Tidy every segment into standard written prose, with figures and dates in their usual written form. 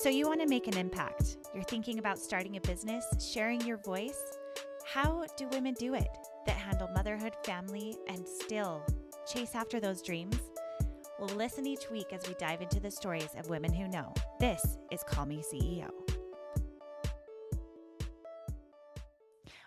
So you want to make an impact. You're thinking about starting a business, sharing your voice. How do women do it that handle motherhood, family, and still chase after those dreams? Well, listen each week as we dive into the stories of women who know. This is Call Me CEO.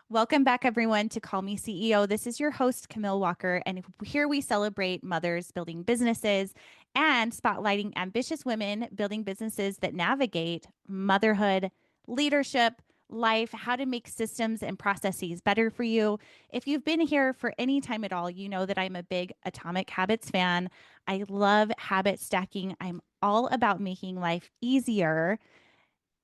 Welcome back, everyone, to Call Me CEO. This is your host, Camille Walker, and here we celebrate mothers building businesses and spotlighting ambitious women building businesses that navigate motherhood, leadership, life, how to make systems and processes better for you. If you've been here for any time at all, you know that I'm a big Atomic Habits fan. I love habit stacking. I'm all about making life easier,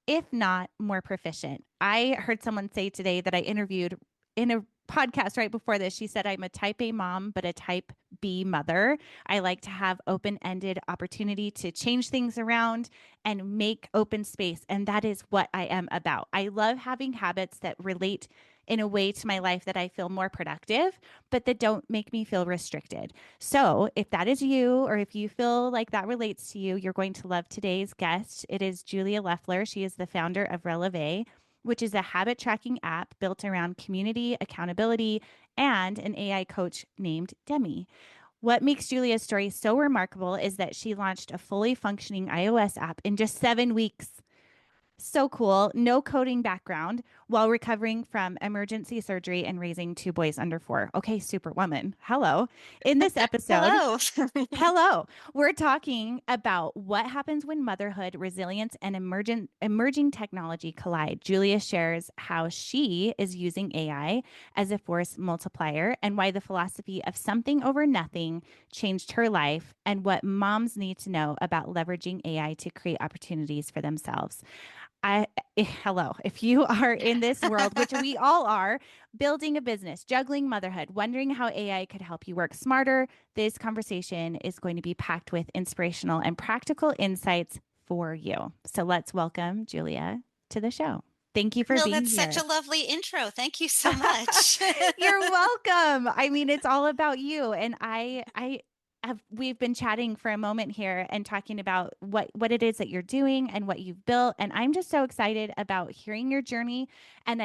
if not more proficient. I heard someone say today that I interviewed in a podcast right before this. She said, I'm a type A mom, but a type B mother. I like to have open-ended opportunity to change things around and make open space. And that is what I am about. I love having habits that relate in a way to my life that I feel more productive, but that don't make me feel restricted. So if that is you, or if you feel like that relates to you, you're going to love today's guest. It is Julia Leffler. She is the founder of Releve, which is a habit tracking app built around community, accountability, and an AI coach named Demi. What makes Julia's story so remarkable is that she launched a fully functioning iOS app in just 7 weeks. So cool. No coding background while recovering from emergency surgery and raising 2 boys under 4. Okay, superwoman. Hello. In this episode, Hello. hello, we're talking about what happens when motherhood, resilience, and emerging technology collide. Julia shares how she is using AI as a force multiplier and why the philosophy of something over nothing changed her life, and what moms need to know about leveraging AI to create opportunities for themselves. Hello, if you are in this world, which we all are, building a business, juggling motherhood, wondering how AI could help you work smarter, this conversation is going to be packed with inspirational and practical insights for you. So let's welcome Julia to the show. Thank you for No, being that's such here. a lovely intro. Thank you so much. You're welcome. I mean, it's all about you. And we've been chatting for a moment here and talking about what it is that you're doing and what you've built. And I'm just so excited about hearing your journey. And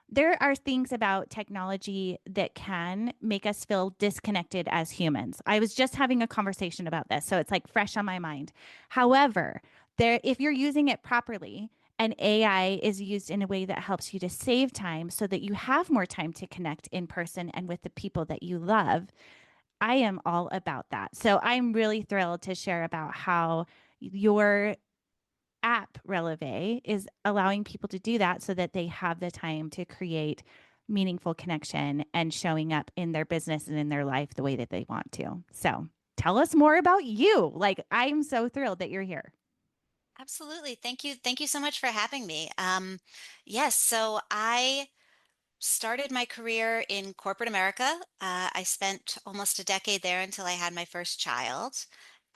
there are things about technology that can make us feel disconnected as humans. I was just having a conversation about this, so it's like fresh on my mind. However, if you're using it properly, and AI is used in a way that helps you to save time so that you have more time to connect in person and with the people that you love. I am all about that. So I'm really thrilled to share about how your app Releve is allowing people to do that so that they have the time to create meaningful connection and showing up in their business and in their life the way that they want to. So tell us more about you. Like, I'm so thrilled that you're here. Absolutely. Thank you. Thank you so much for having me. Yes, so I started my career in corporate America. I spent almost a decade there until I had my first child,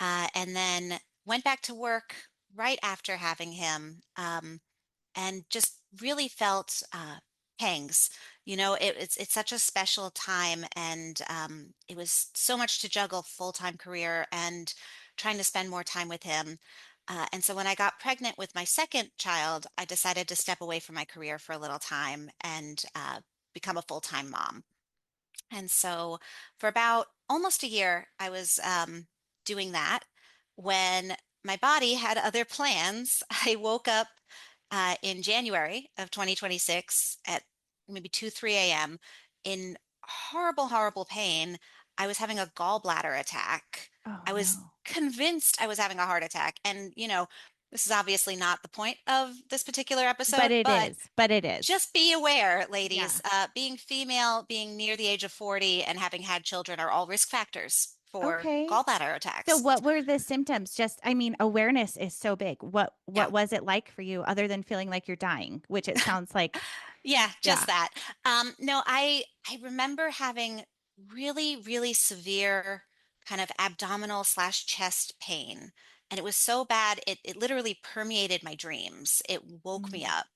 and then went back to work right after having him. And just really felt pangs. It's such a special time, and it was so much to juggle full-time career and trying to spend more time with him. And so when I got pregnant with my second child, I decided to step away from my career for a little time and become a full-time mom. And so for about almost a year, I was doing that when my body had other plans. I woke up in January of 2026 at maybe 2, 3 a.m. in horrible, horrible pain. I was having a gallbladder attack. Oh, I was no. convinced I was having a heart attack. And, this is obviously not the point of this particular But episode, it but is. But it is. just be aware, Yeah. ladies, being female, being near the age of 40, and having had children are all risk factors for Okay. gallbladder So attacks. what were the symptoms? Just, I mean, awareness is so big. What Yeah. was it like for you other than feeling like you're dying, which it sounds like, Yeah, yeah. just that. No, I remember having really, really severe kind of abdominal slash chest pain. And it was so bad, it literally permeated my dreams. It woke me Mm. up.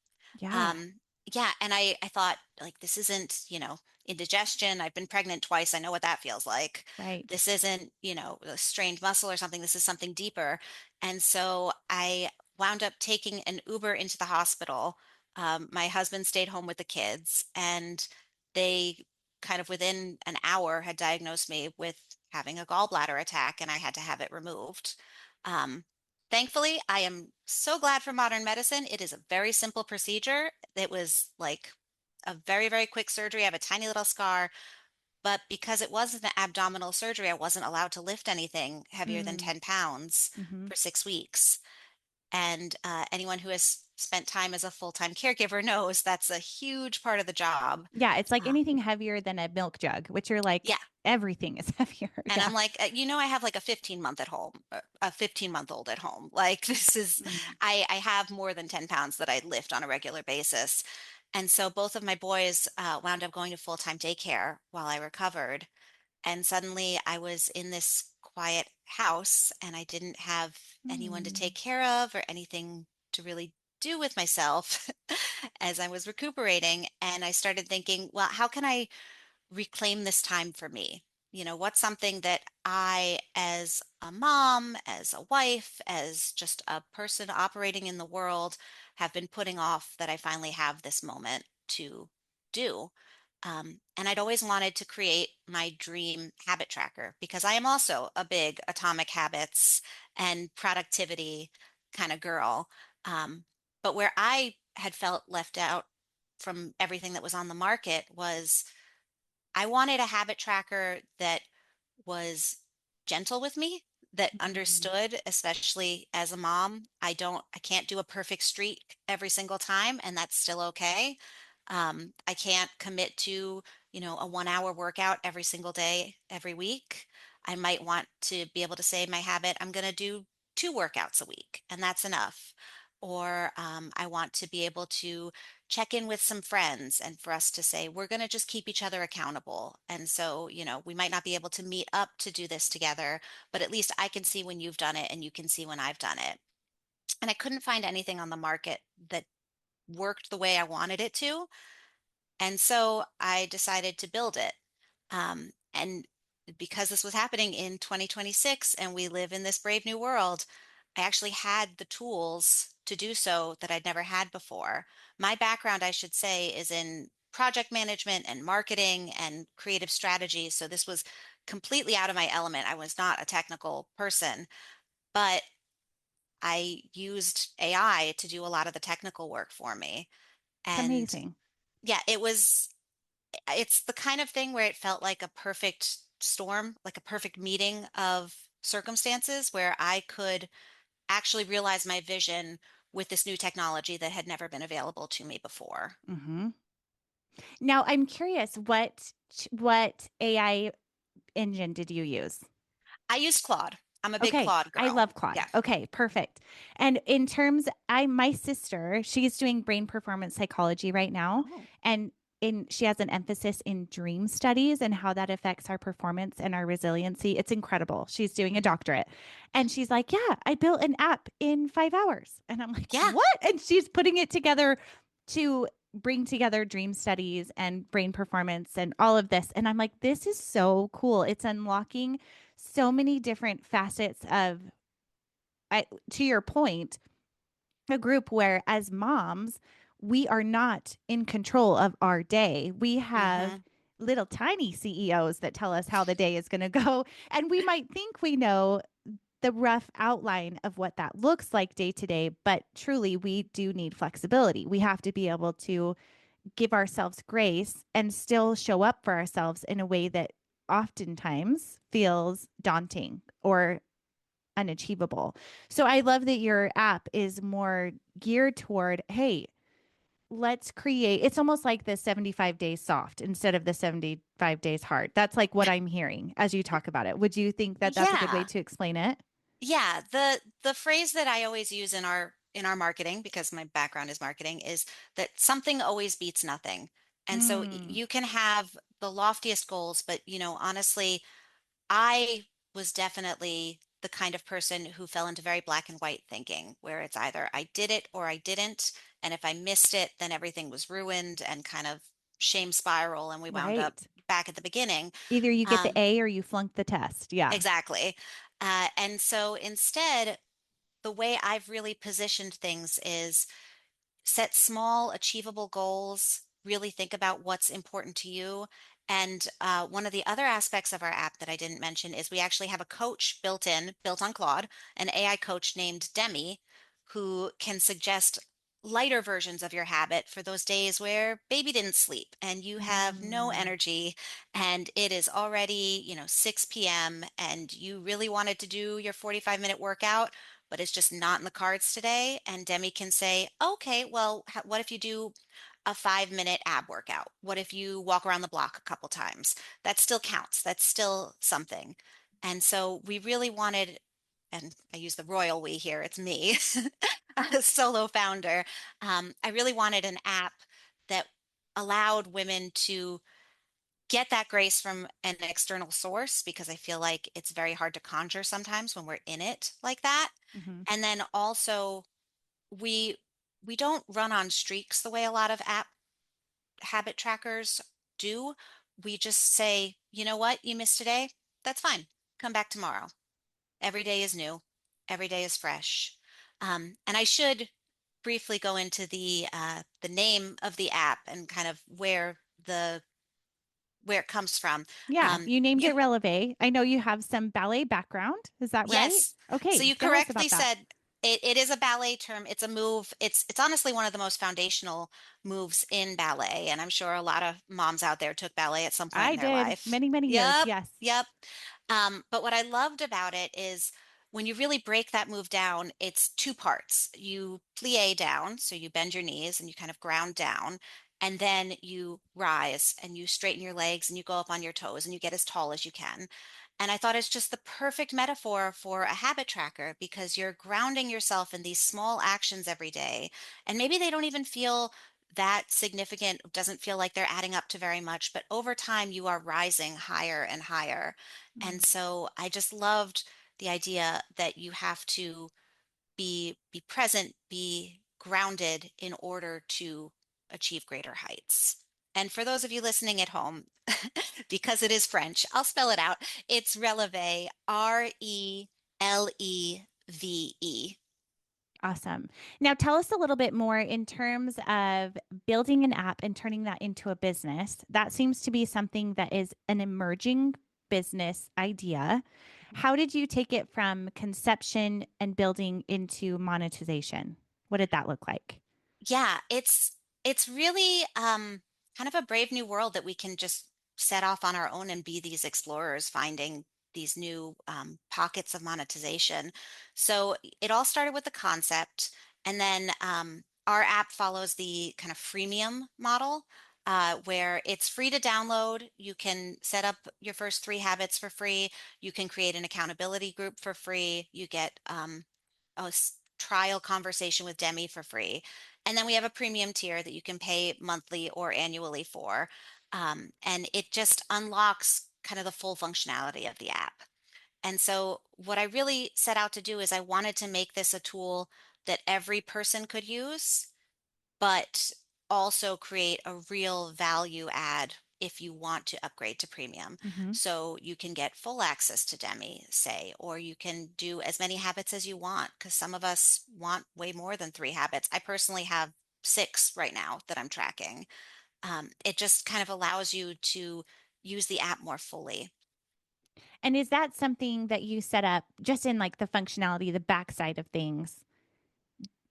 Yeah, Um, yeah, and I thought, like, this isn't, indigestion. I've been pregnant twice. I know what that feels like. right. This isn't, a strained muscle or something. This is something deeper. And so I wound up taking an Uber into the hospital. My husband stayed home with the kids, and they kind of within an hour had diagnosed me with having a gallbladder attack, and I had to have it removed. Um, Thankfully, I am so glad for modern medicine. It is a very simple procedure. It was like a very, very quick surgery. I have a tiny little scar, but because it was an abdominal surgery, I wasn't allowed to lift anything heavier than Mm, 10 pounds hmm. for 6 weeks. And anyone who has spent time as a full-time caregiver knows that's a huge part of the job. Yeah, it's like Uh, anything heavier than a milk jug, which you're like, yeah. everything is heavier. And Yeah. I'm like, I have like a 15-month at home, a 15-month-old at home. Like this is, Mm. I have more than 10 pounds that I lift on a regular basis. And so both of my boys wound up going to full-time daycare while I recovered. And suddenly I was in this quiet house and I didn't have anyone to Mm. take care of or anything to really do with myself as I was recuperating. And I started thinking, well, how can I reclaim this time for me? What's something that I, as a mom, as a wife, as just a person operating in the world, have been putting off that I finally have this moment to do? And I'd always wanted to create my dream habit tracker because I am also a big atomic habits and productivity kind of girl. Um, but where I had felt left out from everything that was on the market was I wanted a habit tracker that was gentle with me, that Mm. understood, especially as a mom. I can't do a perfect streak every single time, and that's still okay. I can't commit to, a 1 hour workout every single day, every week. I might want to be able to say my habit, I'm going to do 2 workouts a week, and that's enough. Or I want to be able to check in with some friends and for us to say, we're going to just keep each other accountable. And so, we might not be able to meet up to do this together, but at least I can see when you've done it and you can see when I've done it. And I couldn't find anything on the market that worked the way I wanted it to. And so I decided to build it. And because this was happening in 2026 and we live in this brave new world, I actually had the tools to do so that I'd never had before. My background, I should say, is in project management and marketing and creative strategy. So this was completely out of my element. I was not a technical person, but I used AI to do a lot of the technical work for me. It's And amazing. yeah, it's the kind of thing where it felt like a perfect storm, like a perfect meeting of circumstances where I could actually realize my vision with this new technology that had never been available to me before. Hmm. Now, I'm curious, what AI engine did you use? I use Claude. I'm a big Okay, Claude I girl. love Claude. Yeah. Okay, perfect. And in terms, I my sister, she's doing brain performance psychology right now, Oh. and she has an emphasis in dream studies and how that affects our performance and our resiliency. It's incredible. She's doing a Mhm. doctorate, and she's like, "Yeah, I built an app in 5 hours," and I'm like, Yeah. "What?" And she's putting it together to bring together dream studies and brain performance and all of this, and I'm like, "This is so cool. It's unlocking." So many different facets of, to your point, a group where as moms, we are not in control of our day. We have Hmm. little tiny CEOs that tell us how the day is going to go. And we might think we know the rough outline of what that looks like day to day, but truly, we do need flexibility. We have to be able to give ourselves grace and still show up for ourselves in a way that oftentimes feels daunting or unachievable. So I love that your app is more geared toward, hey, let's create, it's almost like the 75 days soft instead of the 75 days hard. That's like what I'm hearing as you talk about it. Would you think that that's a good way Yeah. to explain it? Yeah. The phrase that I always use in our marketing, because my background is marketing, is that something always beats nothing. And so Mm, you can have the loftiest goals, but honestly, I was definitely the kind of person who fell into very black and white thinking, where it's either I did it or I didn't. And if I missed it, then everything was ruined and kind of shame spiral. And we wound up right. back at the beginning. Either you get the Um, A or you flunk the test. Yeah. exactly. And so instead, the way I've really positioned things is set small, achievable goals, really think about what's important to you. And one of the other aspects of our app that I didn't mention is we actually have a coach built in, built on Claude, an AI coach named Demi, who can suggest lighter versions of your habit for those days where baby didn't sleep and you have no Mm. energy and it is already, 6 p.m. and you really wanted to do your 45-minute workout, but it's just not in the cards today. And Demi can say, okay, well, what if you do a 5-minute ab workout? What if you walk around the block a couple times? That still counts. That's still something. And so we really wanted, and I use the royal we here, it's me, a solo founder. I really wanted an app that allowed women to get that grace from an external source because I feel like it's very hard to conjure sometimes when we're in it like that. Hmm. And then also we we don't run on streaks the way a lot of app habit trackers do. We just say, you know what, you missed today? That's fine. Come back tomorrow. Every day is new. Every day is fresh. And I should briefly go into the name of the app and kind of where it comes from. Yeah, you named You it Releve. I know you have some ballet background. Is that right? Yes. So Okay, you tell us correctly about that. said it is a ballet term. It's a move. It's honestly one of the most foundational moves in ballet. And I'm sure a lot of moms out there took ballet at some point I in their did life. many, many years. Yep. Yes. Yep. But what I loved about it is when you really break that move down, it's two parts. You plie down, so you bend your knees and you kind of ground down. And then you rise and you straighten your legs and you go up on your toes and you get as tall as you can. And I thought it's just the perfect metaphor for a habit tracker because you're grounding yourself in these small actions every day. And maybe they don't even feel that significant, doesn't feel like they're adding up to very much, but over time you are rising higher and higher. Mm. And so I just loved the idea that you have to be present, be grounded in order to achieve greater heights. And for those of you listening at home, because it is French, I'll spell it out. It's releve, Releve. Awesome. Now, tell us a little bit more in terms of building an app and turning that into a business. That seems to be something that is an emerging business idea. How did you take it from conception and building into monetization? What did that look like? Yeah, it's really kind of a brave new world that we can just set off on our own and be these explorers, finding these new pockets of monetization. So it all started with the concept, and then our app follows the kind of freemium model. Where it's free to download. You can set up your first 3 habits for free. You can create an accountability group for free. You get trial conversation with Demi for free. And then we have a premium tier that you can pay monthly or annually for. And it just unlocks kind of the full functionality of the app. And so, what I really set out to do is I wanted to make this a tool that every person could use but also create a real value add if you want to upgrade to premium. Hmm. So you can get full access to Demi, say, or you can do as many habits as you want, because some of us want way more than 3 habits. I personally have 6 right now that I'm tracking. It just kind of allows you to use the app more fully. And is that something that you set up just in like the functionality, the backside of things?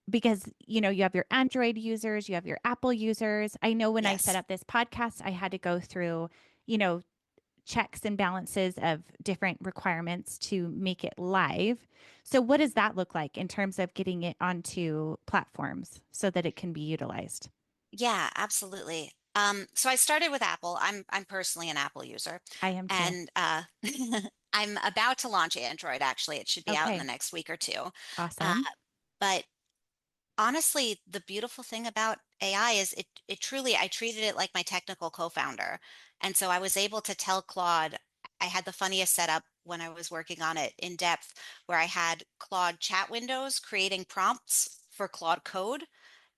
Because you have your Android users, you have your Apple users. I know when I set Yes. up this podcast, I had to go through, you know, checks and balances of different requirements to make it live. So what does that look like in terms of getting it onto platforms so that it can be utilized? Yeah, absolutely. So I started with Apple. I'm personally an Apple user, I am too. and I'm about to launch Android. Actually, it should be out in the Okay. next week or two. Uh, Awesome. but honestly, the beautiful thing about AI is it truly I treated it like my technical co-founder, and so I was able to tell Claude. I had the funniest setup when I was working on it in depth, where I had Claude chat windows creating prompts for Claude code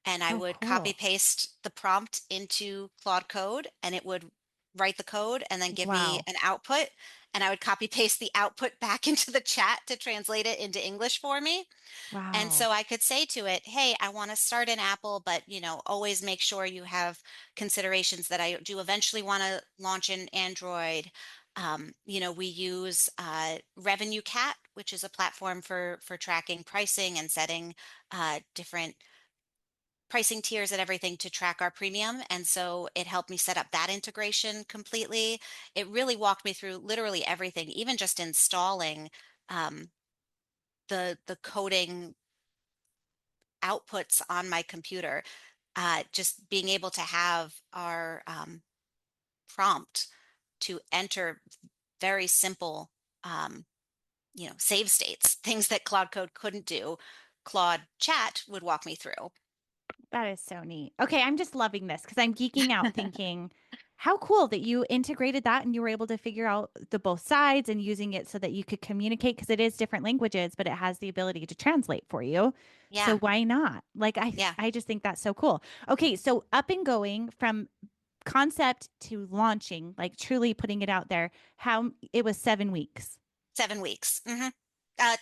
and I Oh, would copy cool. paste the prompt into Claude Code and it would write the code and then give me Wow. an output. And I would copy paste the output back into the chat to translate it into English for me. And Wow. so I could say to it, hey, I want to start in Apple, but always make sure you have considerations that I do eventually want to launch in Android. We use Revenue Cat, which is a platform for tracking pricing and setting different pricing tiers and everything to track our premium. And so it helped me set up that integration completely. It really walked me through literally everything, even just installing um, the coding outputs on my computer. Just being able to have our prompt to enter very simple, um, save states, things that Cloud Code couldn't do. Claude Chat would walk me through. That is so neat. Okay, I'm just loving this because I'm geeking out thinking how cool that you integrated that and you were able to figure out the both sides and using it so that you could communicate because it is different languages, but it has the ability to translate for you. So Yeah, why not? Like yeah. I just think that's so cool. Okay, so up and going from concept to launching, like truly putting it out there, how it was 7 weeks. 7 weeks.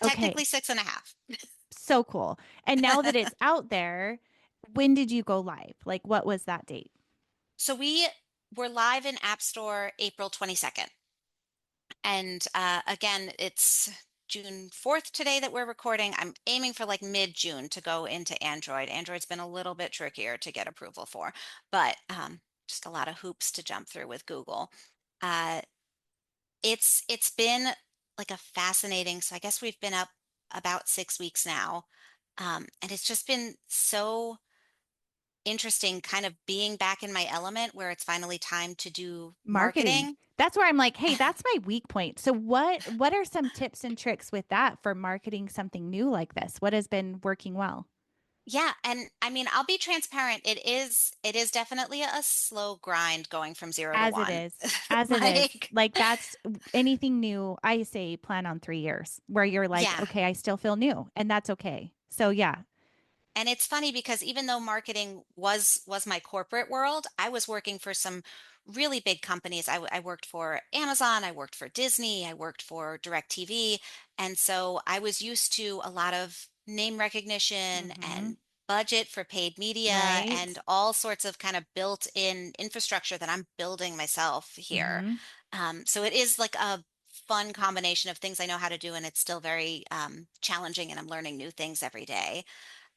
Okay, Technically six and a half. so cool. And now that it's out there, when did you go live? Like what was that date? So we were live in App Store April 22nd. And again, it's June 4th today that we're recording. I'm aiming for like mid-June to go into Android. Android's been a little bit trickier to get approval for, but just a lot of hoops to jump through with Google. Uh, it's been like a fascinating, so I guess we've been up about 6 weeks now. And it's just been so interesting kind of being back in my element where it's finally time to do Marketing. marketing. That's where I'm like, hey, that's my weak point. So what are some tips and tricks with that for marketing something new like this? What has been working well? Yeah, and I mean, I'll be transparent. It is definitely a slow grind going from zero to As it one. is. As it is. Like, Like that's anything new, I say plan on 3 years where you're like, yeah. okay, I still feel new and that's okay. So yeah, And it's funny because even though marketing was my corporate world, I was working for some really big companies. I worked for Amazon, I worked for Disney, I worked for DirecTV, and so I was used to a lot of name recognition hmm and budget for paid media and right. all sorts of kind of built-in infrastructure that I'm building myself here. hmm So it is like a fun combination of things I know how to do, and it's still very challenging, and I'm learning new things every day.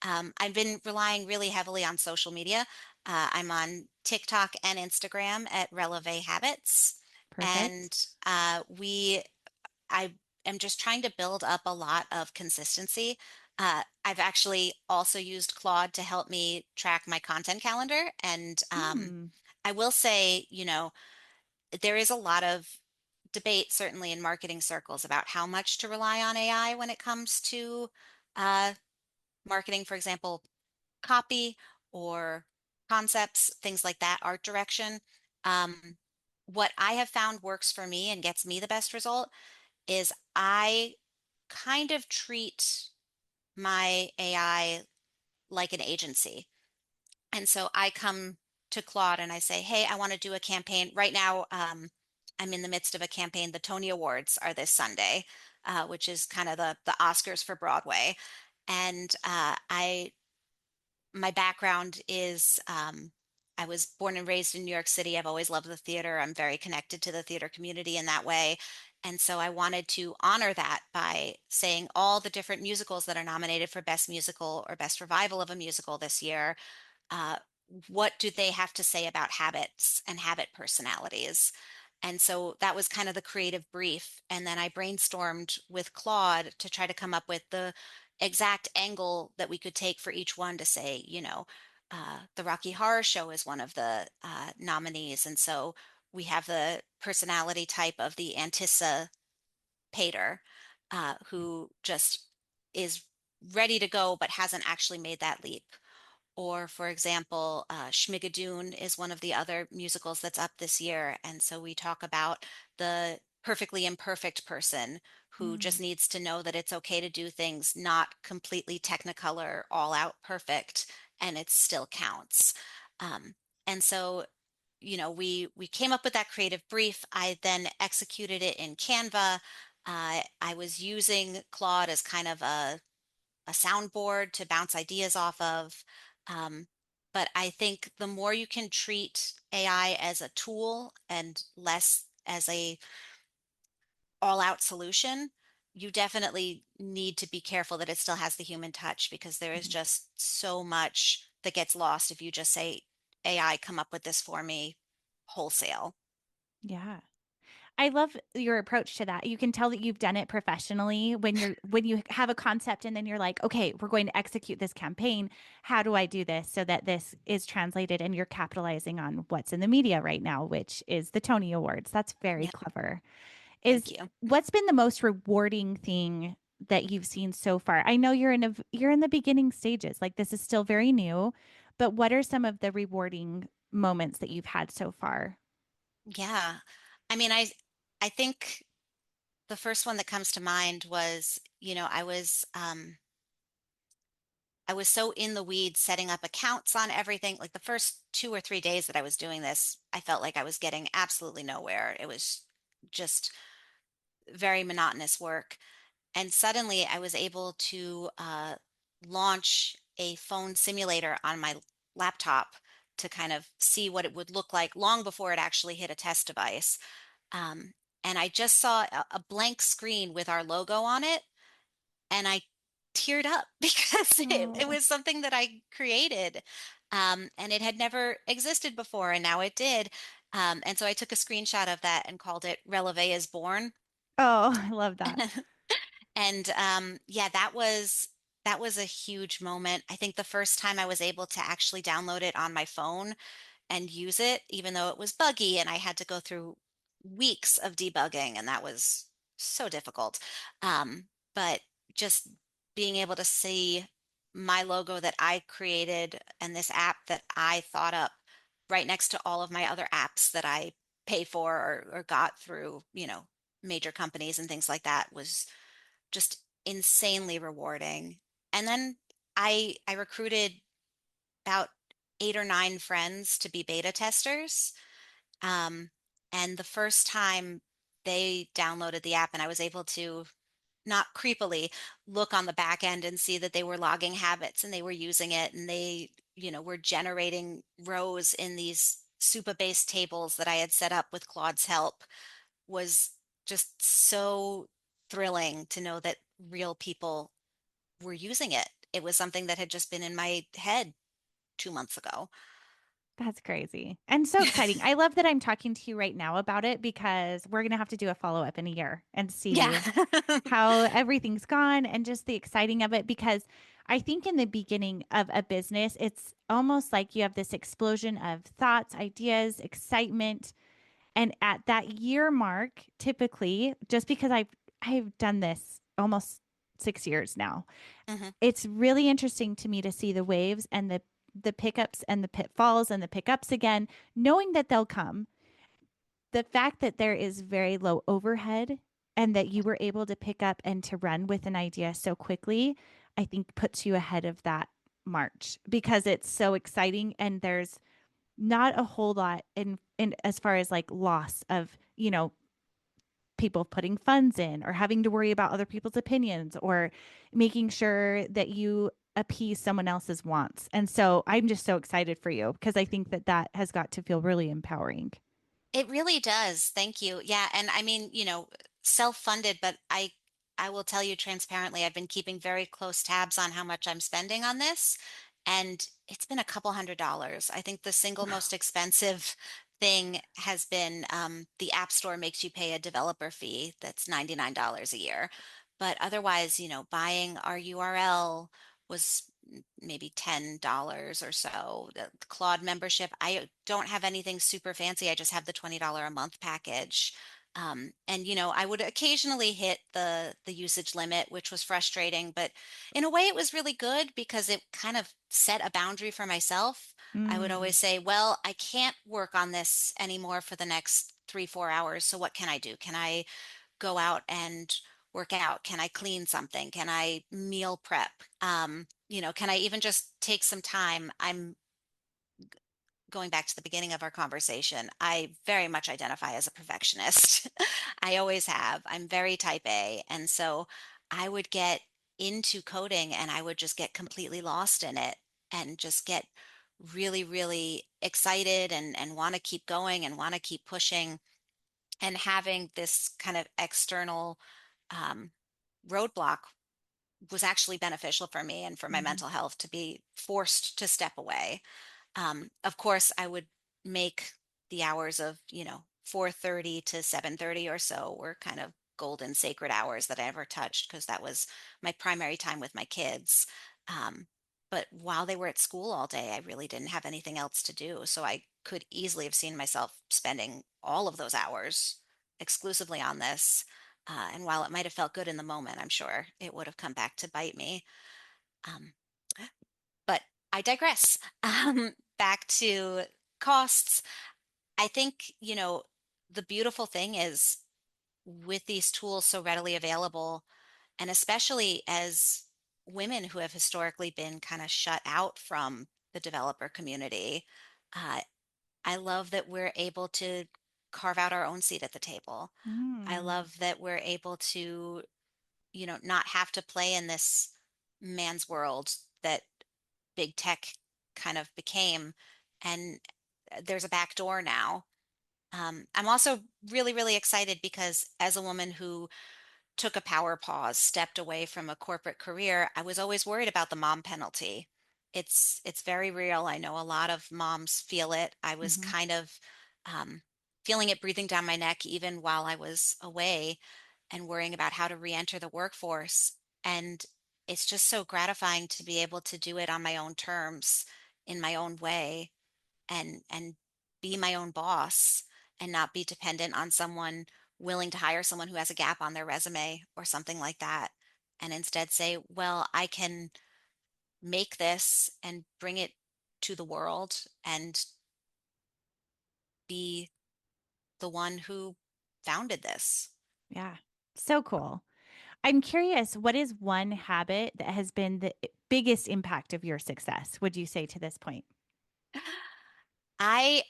I've been relying really heavily on social media. I'm on TikTok and Instagram at Releve Habits, Perfect. and I am just trying to build up a lot of consistency. I've actually also used Claude to help me track my content calendar, and Hmm. I will say, there is a lot of debate, certainly in marketing circles, about how much to rely on AI when it comes to uh, marketing, for example, copy or concepts, things like that, art direction. Um, what I have found works for me and gets me the best result is I kind of treat my AI like an agency. And so I come to Claude and I say, hey, I want to do a campaign. Right now, I'm in the midst of a campaign. The Tony Awards are this Sunday, which is kind of the Oscars for Broadway. And my background is I was born and raised in New York City. I've always loved the theater. I'm very connected to the theater community in that way. And so I wanted to honor that by saying all the different musicals that are nominated for Best Musical or Best Revival of a Musical this year. uh, what do they have to say about habits and habit personalities? And so that was kind of the creative brief. And then I brainstormed with Claude to try to come up with the exact angle that we could take for each one to say, the Rocky Horror Show is one of the nominees. And so we have the personality type of the anticipator, who just is ready to go but hasn't actually made that leap. Or, for example, Schmigadoon is one of the other musicals that's up this year. And so we talk about the perfectly imperfect person who just Mm. needs to know that it's okay to do things not completely technicolor, all out perfect, and it still counts. Um, and so we came up with that creative brief. I then executed it in Canva. I was using Claude as kind of a soundboard to bounce ideas off of. Um, but I think the more you can treat AI as a tool and less as a all-out solution, you definitely need to be careful that it still has the human touch, because there is Mhm. just so much that gets lost if you just say, AI, come up with this for me wholesale. Yeah. I love your approach to that. You can tell that you've done it professionally when you have a concept and then you're like, okay, we're going to execute this campaign. How do I do this so that this is translated and you're capitalizing on what's in the media right now, which is the Tony Awards. That's very Yeah, clever. thank Is you. what's been the most rewarding thing that you've seen so far? I know you're in the beginning stages. Like this is still very new, but what are some of the rewarding moments that you've had so far? Yeah. I mean, I think the first one that comes to mind was, I was so in the weeds setting up accounts on everything. Like the first 2 or 3 days that I was doing this, I felt like I was getting absolutely nowhere. It was just very monotonous work. And suddenly I was able to launch a phone simulator on my laptop to kind of see what it would look like long before it actually hit a test device. Um, and I just saw a blank screen with our logo on it, and I teared up because it Oh. was something that I created. And it had never existed before, and now it did. And so I took a screenshot of that and called it Releve is Born. Oh, I love that. And yeah, that was a huge moment. I think the first time I was able to actually download it on my phone and use it, even though it was buggy and I had to go through weeks of debugging, and that was so difficult. But just being able to see my logo that I created and this app that I thought up right next to all of my other apps that I pay for or got through, major companies and things like that was just insanely rewarding. And then I recruited about 8 or 9 friends to be beta testers. Um, and the first time they downloaded the app and I was able to not creepily look on the back end and see that they were logging habits and they were using it, and they, were generating rows in these super based tables that I had set up with Claude's help, was just so thrilling to know that real people were using it. It was something that had just been in my head 2 months ago. That's crazy and so exciting. I love that I'm talking to you right now about it because we're going to have to do a follow up in a year and Yeah. see how everything's gone and just the exciting of it. Because I think in the beginning of a business, it's almost like you have this explosion of thoughts, ideas, excitement. And at that year mark, typically, just because I've done this almost 6 years now, Hmm. it's really interesting to me to see the waves and the pickups and the pitfalls and the pickups again, knowing that they'll come. The fact that there is very low overhead and that you were able to pick up and to run with an idea so quickly, I think puts you ahead of that march because it's so exciting and there's not a whole lot in as far as like loss of, people putting funds in or having to worry about other people's opinions or making sure that you appease someone else's wants. And so I'm just so excited for you because I think that that has got to feel really empowering. It really does. Thank you. Yeah, and I mean, self-funded, but I will tell you transparently, I've been keeping very close tabs on how much I'm spending on this, and it's been a couple $100s. I think the single most expensive thing has been the App Store makes you pay a developer fee that's $99 a year. But otherwise, buying our URL was maybe $10 or so. The Claude membership, I don't have anything super fancy. I just have the $20 a month package. And I would occasionally hit the usage limit, which was frustrating, but in a way it was really good because it kind of set a boundary for myself. I would Mm, always say, well, I can't work on this anymore for the next 3, 4 hours. So what can I do? Can I go out and work out? Can I clean something? Can I meal prep? Can I even just take some time? I'm going back to the beginning of our conversation, I very much identify as a perfectionist. I always have. I'm very type A. And so I would get into coding and I would just get completely lost in it and just get really, really excited and want to keep going and want to keep pushing. And having this kind of external um, roadblock was actually beneficial for me and for my Mhm. mental health to be forced to step away. Of course, I would make the hours of, 4:30 to 7:30 or so were kind of golden sacred hours that I ever touched because that was my primary time with my kids. Um, but while they were at school all day, I really didn't have anything else to do. So I could easily have seen myself spending all of those hours exclusively on this. And while it might have felt good in the moment, I'm sure it would have come back to bite me. Um, but I digress. Back to costs. I think, the beautiful thing is with these tools so readily available, and especially as women who have historically been kind of shut out from the developer community, uh, I love that we're able to carve out our own seat at the table. I Mm. love that we're able to, not have to play in this man's world that big tech kind of became. And there's a back door now. I'm also really, really excited because as a woman who took a power pause, stepped away from a corporate career, I was always worried about the mom penalty. It's very real. I know a lot of moms feel it. I was Mhm. kind of um, feeling it breathing down my neck even while I was away and worrying about how to re-enter the workforce. And it's just so gratifying to be able to do it on my own terms, in my own way, and be my own boss and not be dependent on someone willing to hire someone who has a gap on their resume or something like that, and instead say, well, I can make this and bring it to the world and be the one who founded this. Yeah. So cool. I'm curious, what is one habit that has been the biggest impact of your success, would you say to this point? I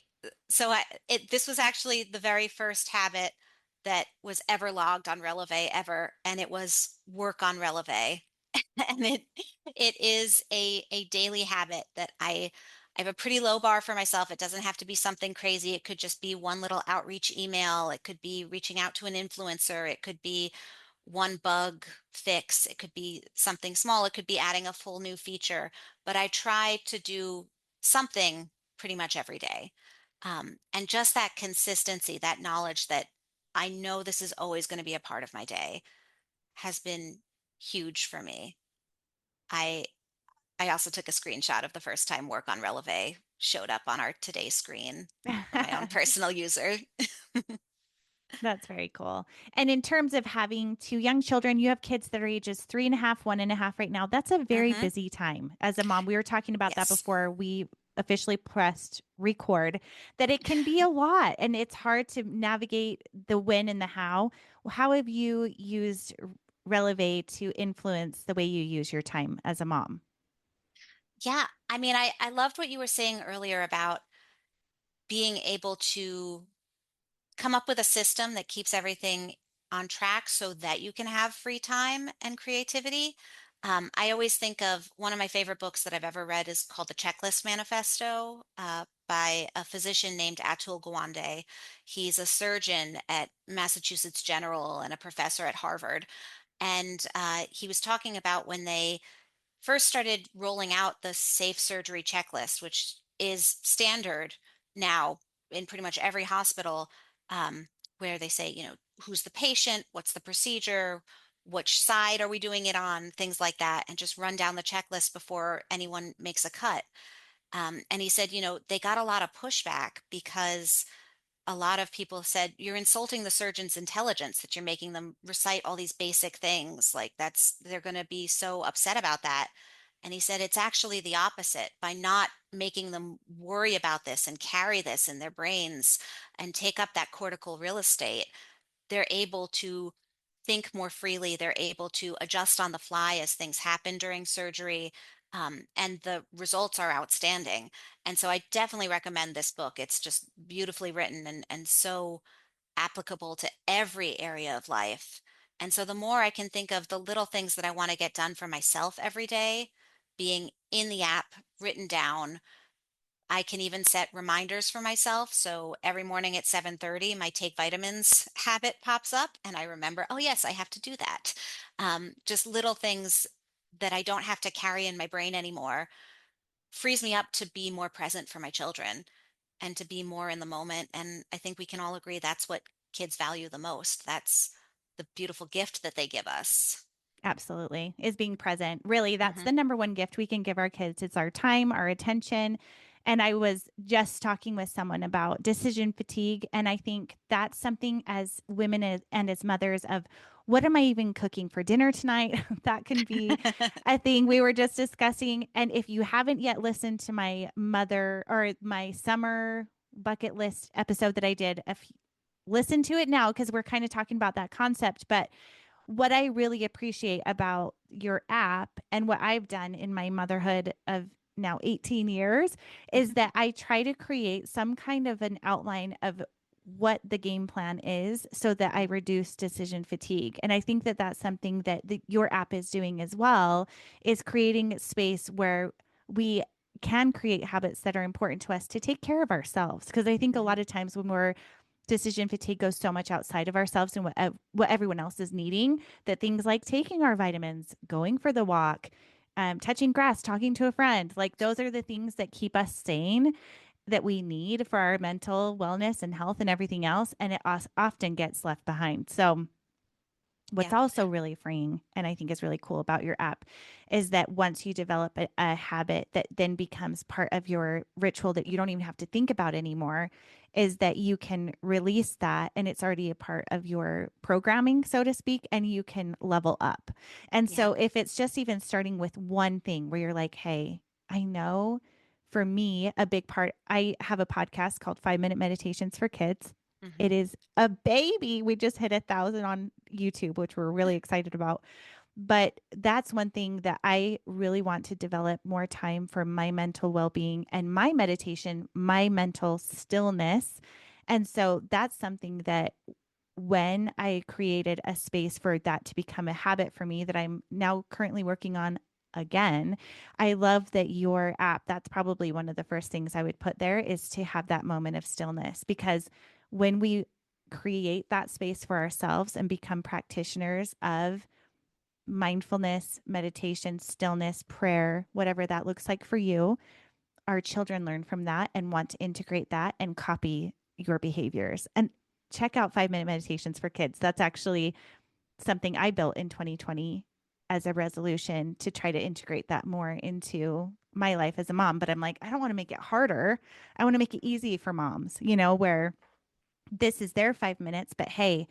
so I it this was actually the very first habit that was ever logged on Releve ever, and it was work on Releve. And it is a daily habit that I have a pretty low bar for myself. It doesn't have to be something crazy. It could just be one little outreach email. It could be reaching out to an influencer. It could be one bug fix. It could be something small. It could be adding a full new feature. But I try to do something pretty much every day. And just that consistency, that knowledge that I know this is always going to be a part of my day has been huge for me. I I also took a screenshot of the first time work on Releve showed up on our today screen for my own personal user. That's very cool. And in terms of having two young children, you have kids that are ages 3.5, 1.5 right now. That's a very Hmm. busy time as a mom. We were talking about that Yes. before we officially pressed record, that it can be a lot and it's hard to navigate the when and the how. How have you used Releve to influence the way you use your time as a mom? Yeah. I mean, I loved what you were saying earlier about being able to come up with a system that keeps everything on track so that you can have free time and creativity. I always think of one of my favorite books that I've ever read is called The Checklist Manifesto by a physician named Atul Gawande. He's a surgeon at Massachusetts General and a professor at Harvard. And he was talking about when they first started rolling out the safe surgery checklist, which is standard now in pretty much every hospital, where they say, who's the patient, what's the procedure, which side are we doing it on, things like that, and just run down the checklist before anyone makes a cut. And he said, they got a lot of pushback because a lot of people said you're insulting the surgeon's intelligence that you're making them recite all these basic things, like they're going to be so upset about that. And he said it's actually the opposite. By not making them worry about this and carry this in their brains and take up that cortical real estate, they're able to think more freely. They're able to adjust on the fly as things happen during surgery. And the results are outstanding. And so I definitely recommend this book. It's just beautifully written and so applicable to every area of life. And so the more I can think of the little things that I want to get done for myself every day, being in the app, written down, I can even set reminders for myself. So every morning at 7:30, my take vitamins habit pops up and I remember, oh yes, I have to do that. Just little things that I don't have to carry in my brain anymore frees me up to be more present for my children and to be more in the moment. And I think we can all agree that's what kids value the most. That's the beautiful gift that they give us. Absolutely. Is being present. Really, that's Hmm. the number one gift we can give our kids. It's our time, our attention. And I was just talking with someone about decision fatigue. And I think that's something as women and as mothers of what am I even cooking for dinner tonight? That can be a thing we were just discussing. And if you haven't yet listened to my mother or my summer bucket list episode that I did, listen to it now because we're kind of talking about that concept. But what I really appreciate about your app and what I've done in my motherhood of now 18 years is Hmm. that I try to create some kind of an outline of what the game plan is so that I Hmm. reduce decision fatigue. And I think that that's something that your app is doing as well, is creating space where we can create habits that are important to us to take care of ourselves. Because I think a Hmm. lot of times when we're decision fatigue goes so much outside of ourselves and what everyone else is needing that things like taking our vitamins, going for the walk, touching grass, talking to a friend, like those are the things that keep us sane that we need for our mental wellness and health and everything else. And it often gets left behind. So what's Yeah. also really freeing and I think is really cool about your app is that once you develop a habit that then becomes part of your ritual that you don't even have to think about anymore, is that you can release that and it's already a part of your programming, so to speak, and you can level up. And Yeah. so if it's just even starting with one thing where you're like, hey, I know for me, a big part, I have a podcast called 5 Minute Meditations for Kids. Hmm. It is a baby. We just hit 1,000 on YouTube, which we're really excited about. But that's one thing that I really want to develop more time for my mental well being and my meditation, my mental stillness. And so that's something that when I created a space for that to become a habit for me that I'm now currently working on again, I love that your app, that's probably one of the first things I would put there is to have that moment of stillness. Because when we create that space for ourselves and become practitioners of mindfulness, meditation, stillness, prayer, whatever that looks like for you, our children learn from that and want to integrate that and copy your behaviors. And check out 5 Minute Meditations for Kids. That's actually something I built in 2020 as a resolution to try to integrate that more into my life as a mom. But I'm like, I don't want to make it harder. I want to make it easy for moms, where this is their 5 minutes, but hey,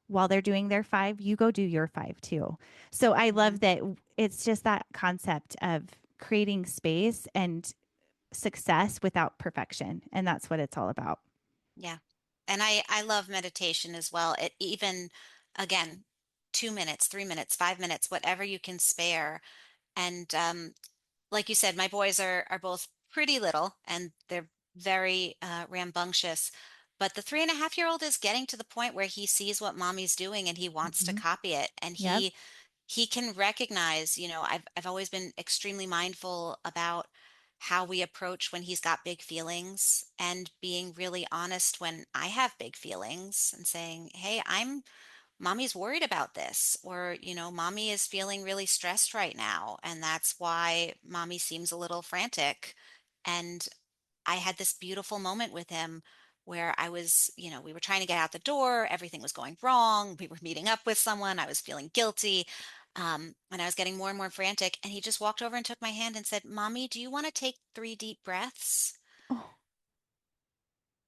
while they're doing their five, you go do your five too. So I Hmm. love that it's just that concept of creating space and success without perfection. And that's what it's all about. Yeah. And I love meditation as well. It even, again, 2 minutes, 3 minutes, 5 minutes, whatever you can spare. And like you said, my boys are both pretty little and they're very rambunctious. But the 3.5-year-old is getting to the point where he sees what mommy's doing and he wants to Mm-hmm. copy it. And Yep. he can recognize, I've always been extremely mindful about how we approach when he's got big feelings and being really honest when I have big feelings and saying, "Hey, I'm mommy's worried about this," or, "Mommy is feeling really stressed right now, and that's why mommy seems a little frantic." And I had this beautiful moment with him where we were trying to get out the door, everything was going wrong, we were meeting up with someone, I was feeling guilty, and I was getting more and more frantic. And he just walked over and took my hand and said, "Mommy, do you want to take 3 deep breaths?" Oh,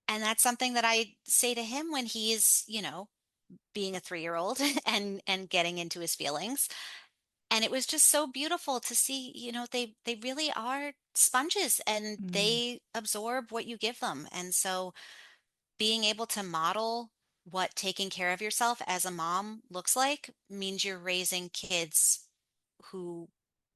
And that's something that I say to him when he's, being a 3-year-old and getting into his feelings. And it was just so beautiful to see, they really are sponges and mm, they absorb what you give them. And so being able to model what taking care of yourself as a mom looks like means you're raising kids who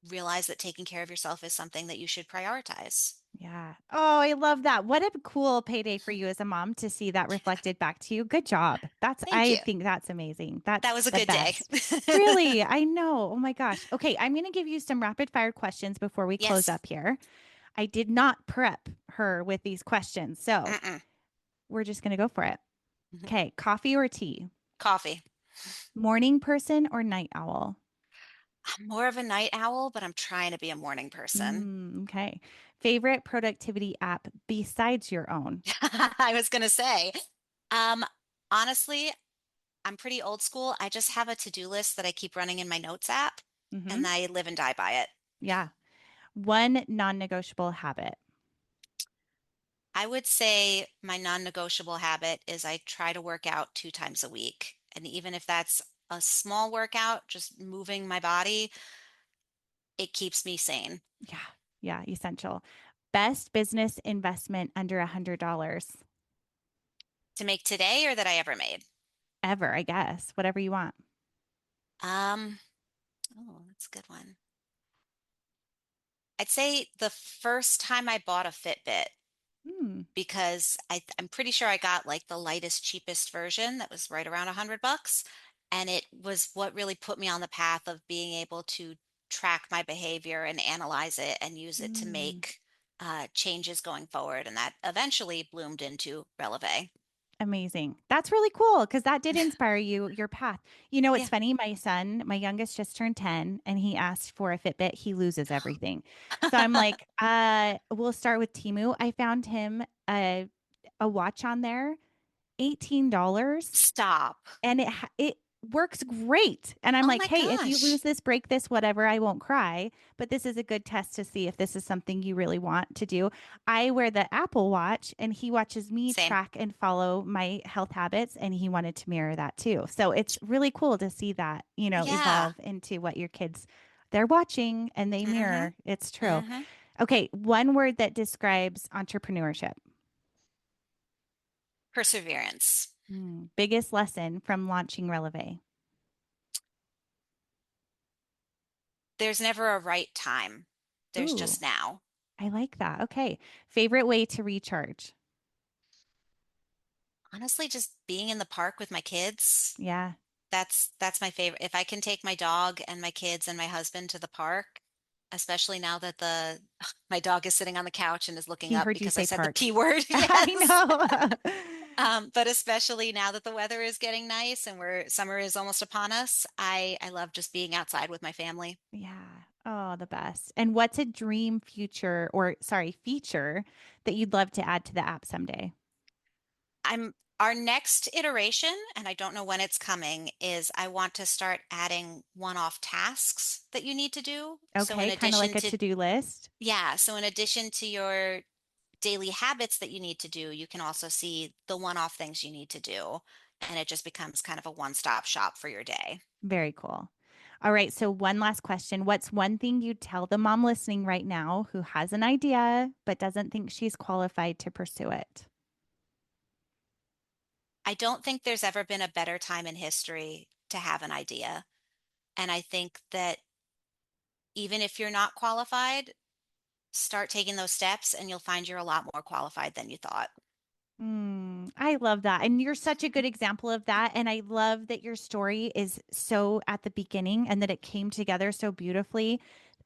realize that taking care of yourself is something that you should prioritize. Yeah. Oh, I love that. What a cool payday for you as a mom to see that reflected back to you. Good job. Thank I you. think that's amazing. That That's was a the good day. best. Really, I know. Oh my gosh. Okay, I'm going to give you some rapid fire questions before we close Yes. up here. I did not prep her with these questions, so Mm-mm. we're just going to go for it. Mhm. Okay, coffee or tea? Coffee. Morning person or night owl? I'm more of a night owl, but I'm trying to be a morning person. Okay. Favorite productivity app besides your own? I was going to say, um, honestly, I'm pretty old school. I just have a to-do list that I keep running in my notes app, Mm-hmm. and I live and die by it. Yeah. One non-negotiable habit. I would say my non-negotiable habit is I try to work out 2 times a week. And even if that's a small workout, just moving my body, it keeps me sane. Yeah. Yeah. Essential. Best business investment under $100 To make today or that I ever made? ever, I guess. Whatever you want. Um, oh, that's a good one. I'd say the first time I bought a Fitbit, Hmm. because I'm pretty sure I got like the lightest, cheapest version that was right around $100. And it was what really put me on the path of being able to track my behavior and analyze it and use it to Mm. make changes going forward. And that eventually bloomed into Releve. Amazing. That's really cool because that did inspire you, your path. You know, it's Yeah. funny. My son, my youngest, just turned 10 and he asked for a Fitbit. He loses everything. So I'm like, we'll start with Timu. I found him a watch on there, $18. Stop. And it works great. And I'm Oh like, my hey, if you lose gosh. this, break this, whatever, I won't cry. But this is a good test to see if this is something you really want to do. I wear the Apple Watch, and he watches me Same. track and follow my health habits, and he wanted to mirror that too. So it's really cool to see that, Yeah. evolve into what your kids they're watching and they Mm-hmm. mirror. It's true. Mm-hmm. Okay, one word that describes entrepreneurship. Perseverance. Biggest lesson from launching Releve. There's never a right time. There's Ooh, just now. I like that. Okay. Favorite way to recharge? Honestly, just being in the park with my kids. Yeah. That's my favorite. If I can take my dog and my kids and my husband to the park, especially now that the my dog is sitting on the couch and is looking He up heard you because I say said the park. P word. I Yes. know. But especially now that the weather is getting nice and summer is almost upon us, I love just being outside with my family. Yeah. Oh, the best. And what's a dream future or sorry, feature that you'd love to add to the app someday? I'm Our next iteration, and I don't know when it's coming, is I want to start adding one-off tasks that you need to do. So in Okay, kind of like addition a to to-do list. Yeah, so in addition to your daily habits that you need to do, you can also see the one-off things you need to do, and it just becomes kind of a one-stop shop for your day. Very cool. All right, so one last question. What's one thing you'd tell the mom listening right now who has an idea but doesn't think she's qualified to pursue it? I don't think there's ever been a better time in history to have an idea, and I think that even if you're not qualified, start taking those steps and you'll find you're a lot more qualified than you thought. I love that. And you're such a good example of that. And I love that your story is so at the beginning and that it came together so beautifully.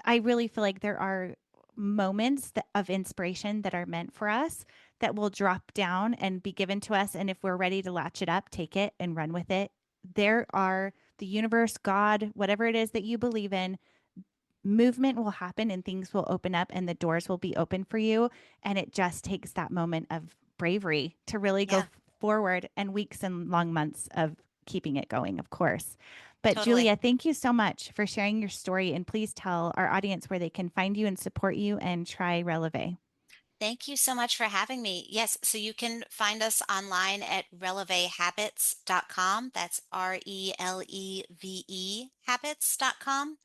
I really feel like there are moments of inspiration that are meant for us that will drop down and be given to us. And if we're ready to latch it up, take it and run with it. There are the universe, God, whatever it is that you believe in, movement will happen and things will open up and the doors will be open for you. And it just takes that moment of bravery to really go Yeah, forward and weeks and long months of keeping it going, of course. But totally. Julia, thank you so much for sharing your story. And please tell our audience where they can find you and support you and try Releve. Thank you so much for having me. Yes, so you can find us online at relevehabits.com. That's RELEVE habits.com.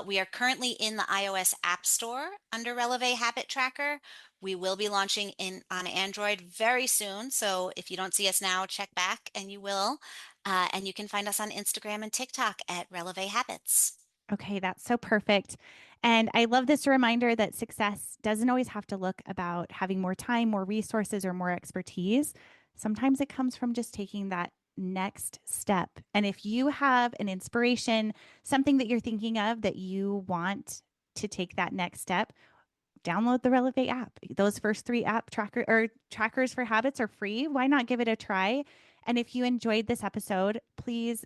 We are currently in the iOS App Store under Releve Habit Tracker. We will be launching in on Android very soon. So if you don't see us now, check back and you will. And you can find us on Instagram and TikTok at Releve Habits. Okay, that's so perfect. And I love this reminder that success doesn't always have to look about having more time, more resources, or more expertise. Sometimes it comes from just taking that next step. And if you have an inspiration, something that you're thinking of that you want to take that next step, download the Releve app. Those first three app trackers for habits are free. Why not give it a try? And if you enjoyed this episode, please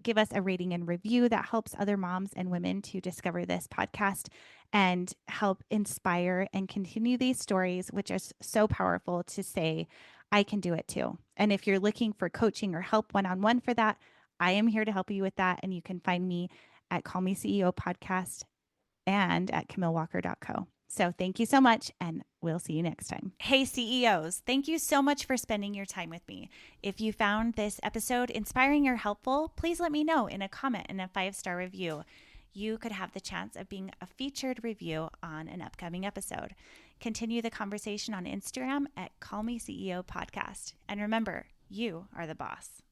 give us a rating and review. That helps other moms and women to discover this podcast and help inspire and continue these stories, which is so powerful to say, I can do it too. And if you're looking for coaching or help one on one for that, I am here to help you with that. And you can find me at Call Me CEO Podcast and at CamilleWalker.co. So thank you so much, and we'll see you next time. Hey, CEOs, thank you so much for spending your time with me. If you found this episode inspiring or helpful, please let me know in a comment and a 5-star review. You could have the chance of being a featured review on an upcoming episode. Continue the conversation on Instagram at Call Me CEO Podcast. And remember, you are the boss.